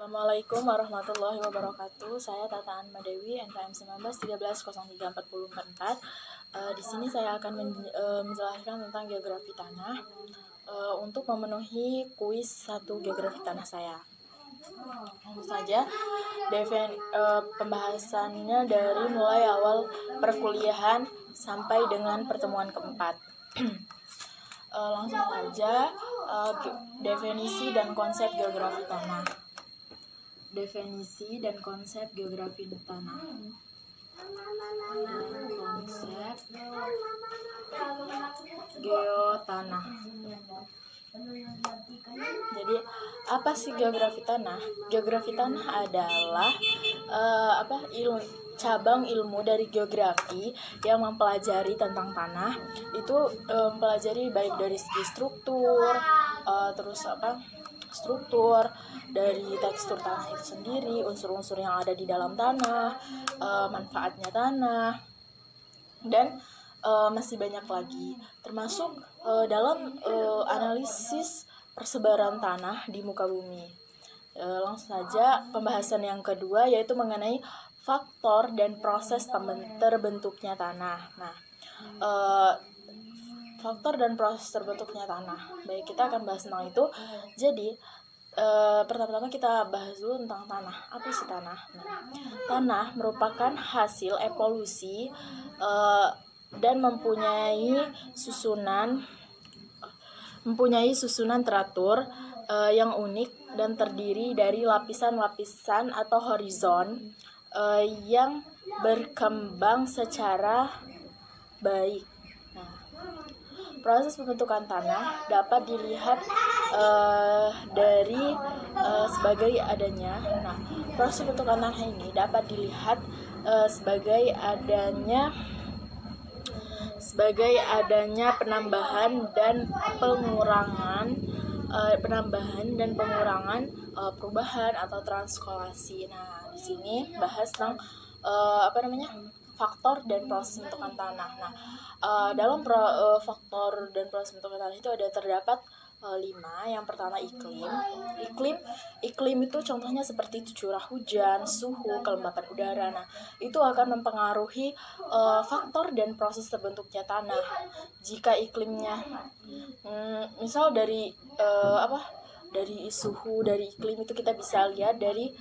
Assalamualaikum warahmatullahi wabarakatuh. Saya Tata Anma Dewi, NKM 1913034044. Di sini saya akan menjelaskan tentang geografi tanah untuk memenuhi kuis 1 geografi tanah saya. Langsung saja, pembahasannya dari mulai awal perkuliahan sampai dengan pertemuan keempat. Langsung saja, definisi dan konsep geografi tanah. Definisi dan konsep geografi tanah. Konsep geotanah. Jadi, apa sih geografi tanah? Geografi tanah adalah cabang ilmu dari geografi yang mempelajari tentang tanah. Itu mempelajari baik dari segi struktur, struktur dari tekstur tanah itu sendiri, unsur-unsur yang ada di dalam tanah, manfaatnya tanah, dan masih banyak lagi, termasuk dalam analisis persebaran tanah di muka bumi. Langsung saja, pembahasan yang kedua yaitu mengenai faktor dan proses terbentuknya tanah. Nah, faktor dan proses terbentuknya tanah. Baik, kita akan bahas tentang itu. Jadi, pertama-tama kita bahas dulu tentang tanah. Apa sih tanah? Nah, tanah merupakan hasil evolusi dan mempunyai susunan teratur yang unik dan terdiri dari lapisan-lapisan atau horizon yang berkembang secara baik. Nah, proses pembentukan tanah dapat dilihat dari sebagai adanya. Nah, proses pembentukan tanah ini dapat dilihat sebagai adanya penambahan dan pengurangan perubahan atau transkolasi. Nah, di sini bahas tentang faktor dan proses pembentukan tanah. Nah, dalam faktor dan proses pembentukan tanah itu terdapat 5. Yang pertama, iklim. Iklim itu contohnya seperti curah hujan, suhu, kelembapan udara. Nah, itu akan mempengaruhi faktor dan proses terbentuknya tanah. Jika iklimnya misal dari suhu, dari iklim itu kita bisa lihat dari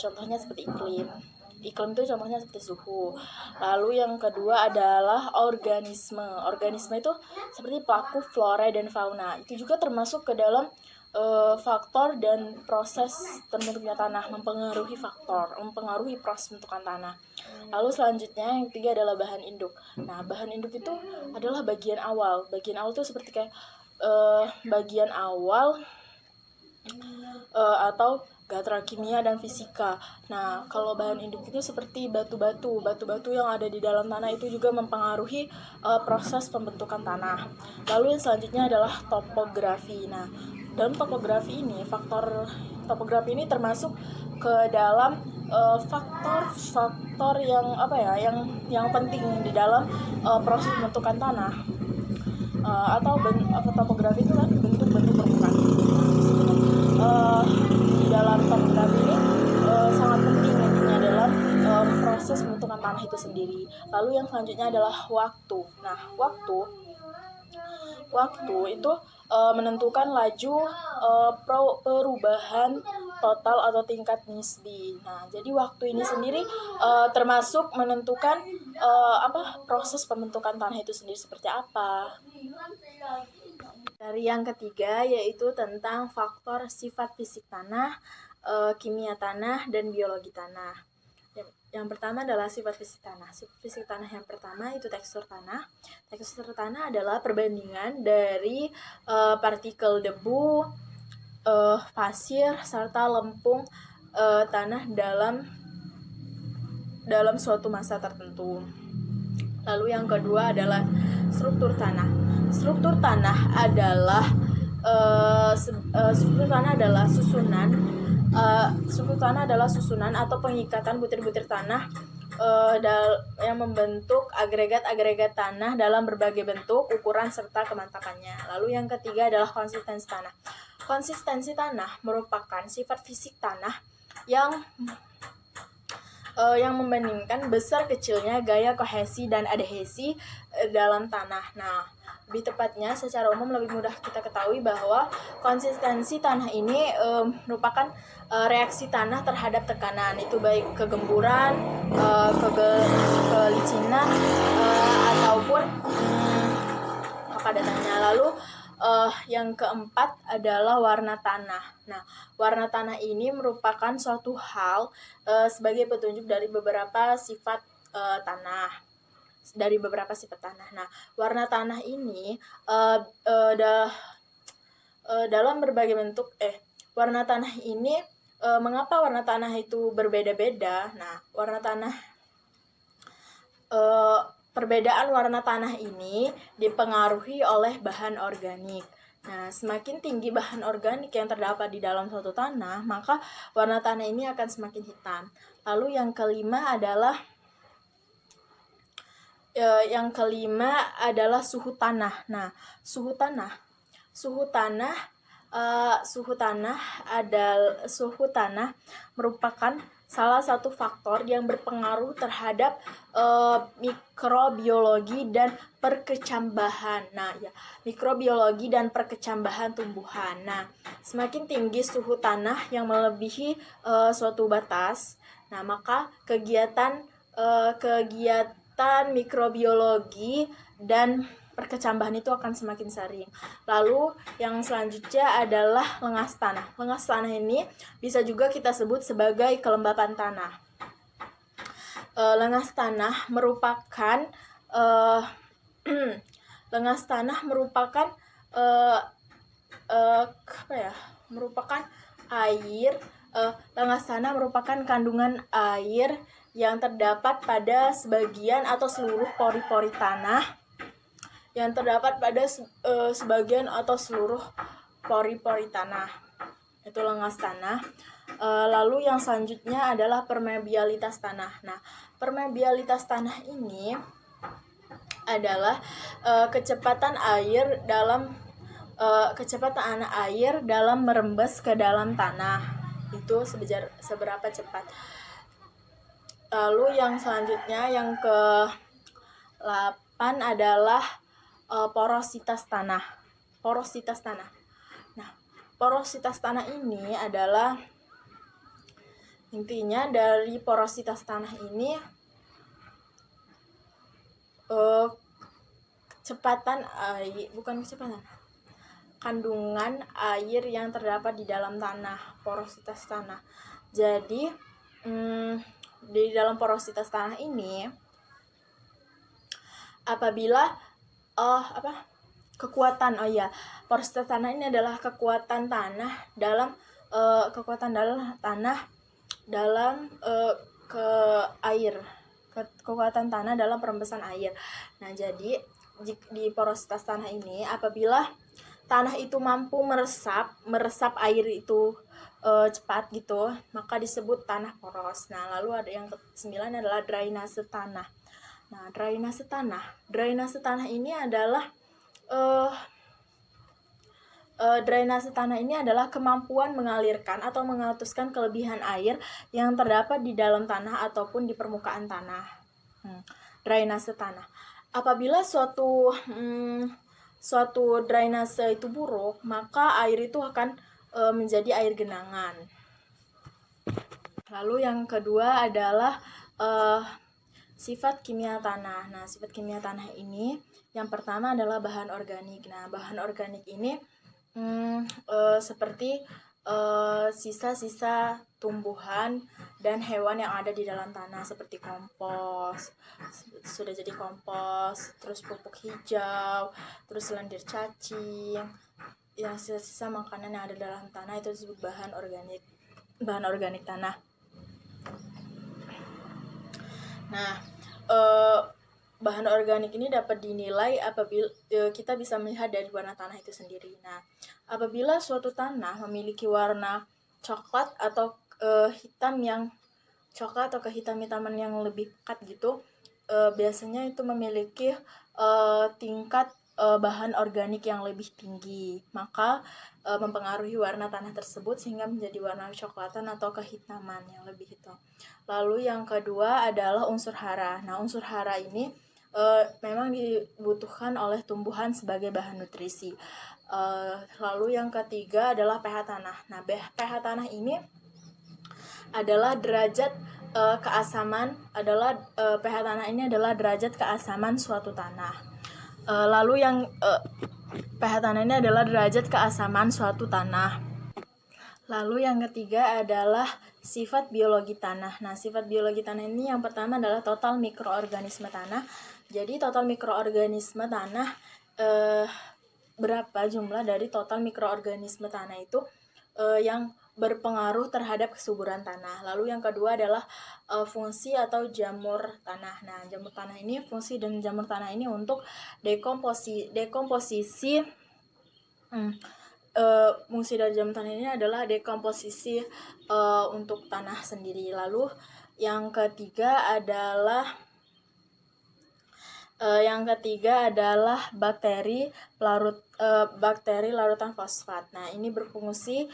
contohnya seperti iklim itu contohnya seperti suhu. Lalu yang kedua adalah organisme. Organisme itu seperti pelaku flora dan fauna. Itu juga termasuk ke dalam faktor dan proses terbentuknya tanah, mempengaruhi proses pembentukan tanah. Lalu selanjutnya yang ketiga adalah bahan induk. Nah, bahan induk itu adalah bagian awal. Bagian awal itu seperti kayak bagian awal atau gatra kimia dan fisika. Nah, kalau bahan induk itu seperti batu-batu yang ada di dalam tanah itu juga mempengaruhi proses pembentukan tanah. Lalu yang selanjutnya adalah topografi. Nah, dalam topografi ini, faktor topografi ini termasuk ke dalam faktor yang penting di dalam proses pembentukan tanah. Topografi itu kan bentuk-bentuk permukaan. Di dalam topografi ini sangat penting nantinya dalam proses pembentukan tanah itu sendiri. Lalu yang selanjutnya adalah waktu. Nah, waktu itu menentukan laju perubahan total atau tingkat nisbi. Nah, jadi waktu ini sendiri termasuk menentukan proses pembentukan tanah itu sendiri seperti apa. Dari yang ketiga yaitu tentang faktor sifat fisik tanah, kimia tanah, dan biologi tanah. Yang pertama adalah sifat fisik tanah. Sifat fisik tanah yang pertama itu tekstur tanah. Tekstur tanah adalah perbandingan dari partikel debu, pasir, serta lempung tanah dalam suatu masa tertentu. Lalu yang kedua adalah struktur tanah. Struktur tanah adalah susunan atau pengikatan butir-butir tanah yang membentuk agregat-agregat tanah dalam berbagai bentuk, ukuran, serta kemantapannya. Lalu yang ketiga adalah konsistensi tanah. Konsistensi tanah merupakan sifat fisik tanah yang membandingkan besar kecilnya gaya kohesi dan adhesi dalam tanah. Nah, lebih tepatnya secara umum lebih mudah kita ketahui bahwa konsistensi tanah ini merupakan reaksi tanah terhadap tekanan, itu baik kegemburan, kelicinan, ataupun kepadatannya. Lalu yang keempat adalah warna tanah. Nah, warna tanah ini merupakan suatu hal sebagai petunjuk dari beberapa sifat tanah. Nah, warna tanah ini dalam berbagai bentuk. Warna tanah ini mengapa warna tanah itu berbeda-beda? Nah, warna tanah perbedaan warna tanah ini dipengaruhi oleh bahan organik. Nah, semakin tinggi bahan organik yang terdapat di dalam suatu tanah, maka warna tanah ini akan semakin hitam. Lalu yang kelima adalah suhu tanah. Nah, suhu tanah merupakan salah satu faktor yang berpengaruh terhadap mikrobiologi dan perkecambahan. Nah, mikrobiologi dan perkecambahan tumbuhan. Nah, semakin tinggi suhu tanah yang melebihi suatu batas, nah maka kegiatan mikrobiologi dan perkecambahan itu akan semakin sering. Lalu yang selanjutnya adalah lengas tanah. Lengas tanah ini bisa juga kita sebut sebagai kelembapan tanah. Lengas tanah merupakan air. Lengas tanah merupakan kandungan air yang terdapat pada sebagian atau seluruh pori-pori tanah. Itu lengas tanah. Lalu yang selanjutnya adalah permeabilitas tanah. Nah, permeabilitas tanah ini adalah kecepatan air dalam merembes ke dalam tanah. Itu seberapa cepat. Lalu yang selanjutnya, yang ke-8 adalah porositas tanah. Nah, porositas tanah ini adalah intinya dari porositas tanah ini kandungan air yang terdapat di dalam tanah, porositas tanah. Jadi di dalam porositas tanah ini, apabila porositas tanah ini adalah kekuatan tanah dalam kekuatan tanah dalam perembesan air. Nah, jadi di porositas tanah ini, apabila tanah itu mampu meresap air itu cepat gitu, maka disebut tanah poros. Nah, lalu ada yang ke-9 adalah drainase tanah. Nah, drainase tanah ini adalah kemampuan mengalirkan atau mengatuskan kelebihan air yang terdapat di dalam tanah ataupun di permukaan tanah. Drainase tanah. Apabila suatu drainase itu buruk, maka air itu akan menjadi air genangan. Lalu yang kedua adalah sifat kimia tanah. Nah, sifat kimia tanah ini yang pertama adalah bahan organik. Nah, bahan organik ini seperti sisa-sisa tumbuhan dan hewan yang ada di dalam tanah, seperti kompos, sudah jadi kompos, terus pupuk hijau, terus lendir cacing, yang sisa-sisa makanan yang ada dalam tanah itu disebut bahan organik tanah. Nah, bahan organik ini dapat dinilai apabila kita bisa melihat dari warna tanah itu sendiri. Nah, apabila suatu tanah memiliki warna coklat atau kehitam-hitaman yang lebih pekat gitu, biasanya itu memiliki tingkat bahan organik yang lebih tinggi, maka mempengaruhi warna tanah tersebut sehingga menjadi warna kecoklatan atau kehitaman yang lebih hitam. Lalu yang kedua adalah unsur hara. Nah, unsur hara ini memang dibutuhkan oleh tumbuhan sebagai bahan nutrisi. Lalu yang ketiga adalah pH tanah. Nah, pH tanah ini adalah derajat keasaman pH tanah ini adalah derajat keasaman suatu tanah. Lalu yang pH tanah ini adalah derajat keasaman suatu tanah. Lalu yang ketiga adalah sifat biologi tanah. Nah, sifat biologi tanah ini yang pertama adalah total mikroorganisme tanah. Jadi total mikroorganisme tanah berapa jumlah dari total mikroorganisme tanah itu yang berpengaruh terhadap kesuburan tanah. Lalu yang kedua adalah fungsi atau jamur tanah. Nah, jamur tanah ini, fungsi dan jamur tanah ini untuk dekomposisi fungsi dari jamur tanah ini adalah dekomposisi untuk tanah sendiri. Lalu yang ketiga adalah bakteri larutan fosfat. Nah, ini berfungsi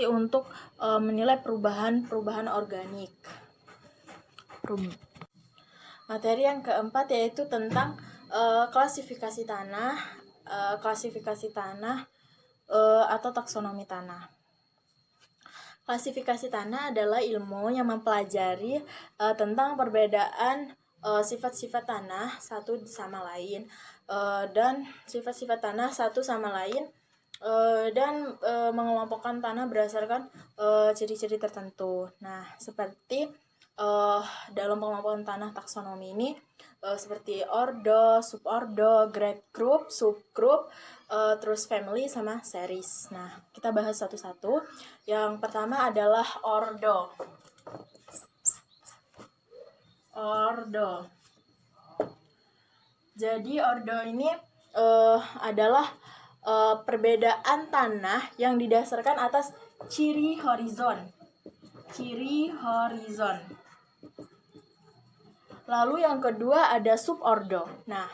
untuk menilai perubahan organik. Materi yang keempat yaitu tentang klasifikasi tanah atau taksonomi tanah. Klasifikasi tanah adalah ilmu yang mempelajari tentang perbedaan sifat-sifat tanah satu sama lain dan sifat-sifat tanah satu sama lain dan mengelompokkan tanah berdasarkan ciri-ciri tertentu. Nah, seperti dalam pengelompokan tanah taksonomi ini seperti ordo, subordo, grade group, subgroup, terus family sama series. Nah, kita bahas satu-satu. Yang pertama adalah ordo. Jadi ordo ini adalah perbedaan tanah yang didasarkan atas ciri horizon. Lalu yang kedua ada subordo. Nah,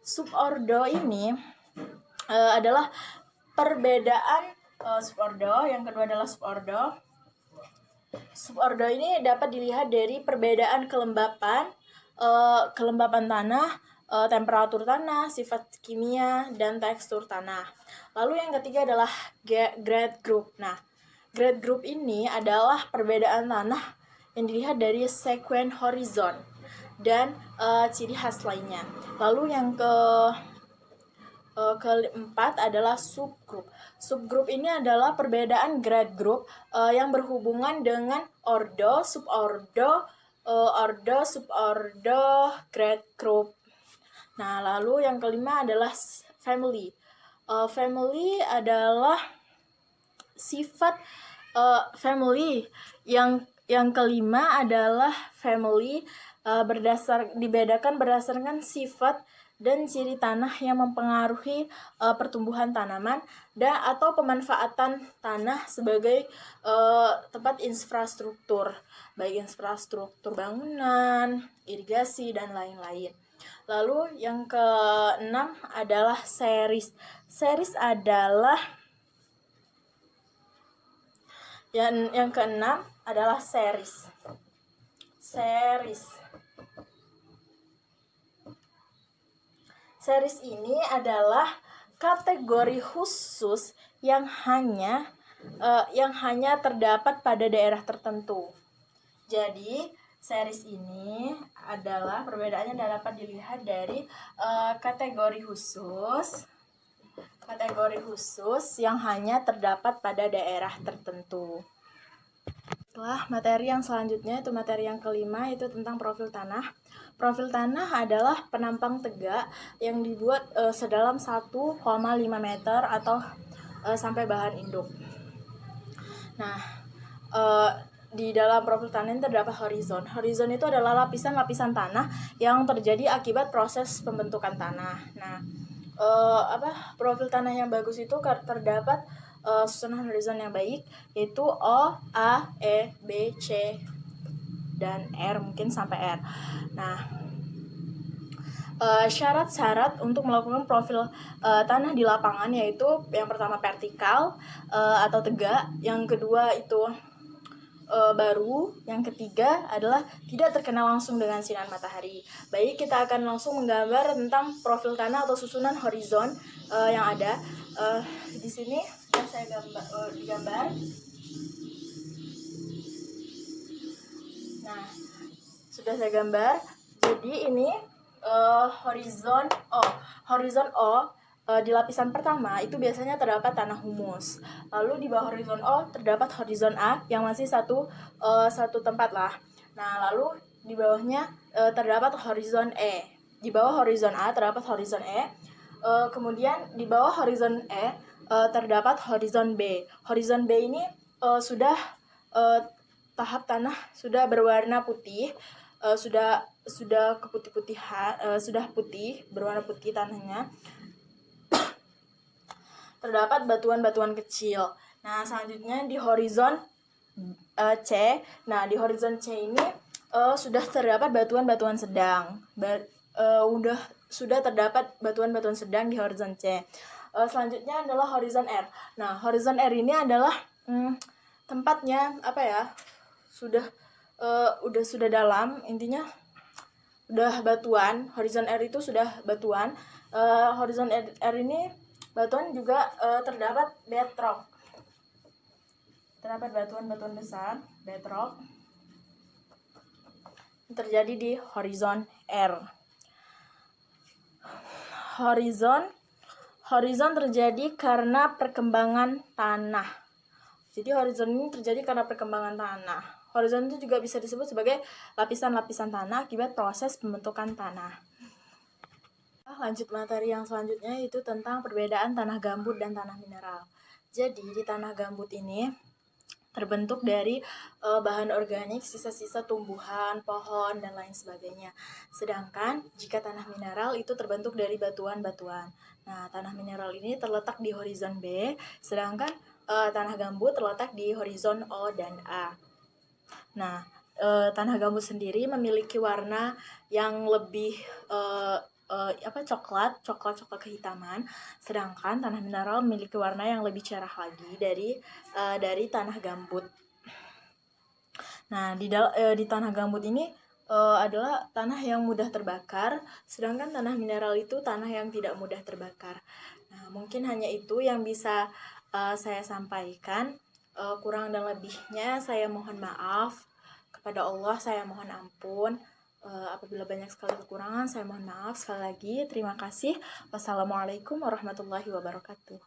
subordo ini adalah perbedaan subordo. Yang kedua adalah subordo. Subordo ini dapat dilihat dari perbedaan kelembapan tanah, temperatur tanah, sifat kimia, dan tekstur tanah. Lalu yang ketiga adalah grade group. Nah, grade group ini adalah perbedaan tanah yang dilihat dari sekuen horizon dan ciri khas lainnya. Lalu yang keempat adalah subgroup. Subgroup ini adalah perbedaan grade group yang berhubungan dengan ordo, subordo, grade group. Nah, lalu yang kelima adalah family. Family adalah sifat family. Yang kelima adalah family dibedakan berdasarkan sifat dan ciri tanah yang mempengaruhi pertumbuhan tanaman atau pemanfaatan tanah sebagai tempat infrastruktur, baik infrastruktur bangunan, irigasi, dan lain-lain. Lalu yang keenam adalah series. Series adalah yang keenam adalah series. Series ini adalah kategori khusus yang hanya terdapat pada daerah tertentu. Jadi, series ini adalah perbedaannya dapat dilihat dari kategori khusus yang hanya terdapat pada daerah tertentu. Setelah materi yang selanjutnya itu materi yang kelima, itu tentang profil tanah. Profil tanah adalah penampang tegak yang dibuat sedalam 1,5 meter atau sampai bahan induk. Nah, di dalam profil tanah ini terdapat horizon. Horizon itu adalah lapisan-lapisan tanah yang terjadi akibat proses pembentukan tanah. Nah, profil tanah yang bagus itu terdapat susunan horizon yang baik, yaitu O, A, E, B, C, dan R, mungkin sampai R. Nah, Syarat-syarat untuk melakukan profil tanah di lapangan yaitu yang pertama vertikal atau tegak, yang kedua itu baru, yang ketiga adalah tidak terkena langsung dengan sinar matahari. Baik, kita akan langsung menggambar tentang profil tanah atau susunan horizon yang ada. Di sini sudah saya digambar. Nah, sudah saya gambar. Jadi ini horizon O di lapisan pertama itu biasanya terdapat tanah humus. Lalu di bawah horizon O terdapat horizon A yang masih satu tempat lah. Nah, lalu di bawahnya terdapat horizon E. Di bawah horizon A terdapat horizon E. Kemudian di bawah horizon E terdapat horizon B. Horizon B ini sudah tahap tanah sudah berwarna putih, sudah keputih-putihan, sudah putih, berwarna putih tanahnya. Terdapat batuan-batuan kecil. Nah, selanjutnya di horizon C. Nah, di horizon C ini sudah terdapat batuan-batuan sedang. Sudah terdapat batuan-batuan sedang di horizon C. Selanjutnya adalah horizon R. Nah, horizon R ini adalah tempatnya apa ya? Sudah dalam, intinya udah batuan. Horizon R itu sudah batuan. Horizon R ini batuan juga terdapat bedrock. Terdapat batuan-batuan besar, bedrock, terjadi di horizon R. Horizon terjadi karena perkembangan tanah. Jadi horizon ini terjadi karena perkembangan tanah. Horizon itu juga bisa disebut sebagai lapisan-lapisan tanah akibat proses pembentukan tanah. Lanjut materi yang selanjutnya itu tentang perbedaan tanah gambut dan tanah mineral. Jadi di tanah gambut ini terbentuk dari bahan organik, sisa-sisa tumbuhan, pohon, dan lain sebagainya. Sedangkan jika tanah mineral itu terbentuk dari batuan-batuan. Nah, tanah mineral ini terletak di horizon B, sedangkan tanah gambut terletak di horizon O dan A. Nah, tanah gambut sendiri memiliki warna yang lebih coklat kehitaman, sedangkan tanah mineral memiliki warna yang lebih cerah lagi dari tanah gambut. Nah, di tanah gambut ini adalah tanah yang mudah terbakar, sedangkan tanah mineral itu tanah yang tidak mudah terbakar. Nah, mungkin hanya itu yang bisa saya sampaikan. Kurang dan lebihnya saya mohon maaf. Kepada Allah saya mohon ampun. Apabila banyak sekali kekurangan, saya mohon maaf sekali lagi. Terima kasih. Wassalamualaikum warahmatullahi wabarakatuh.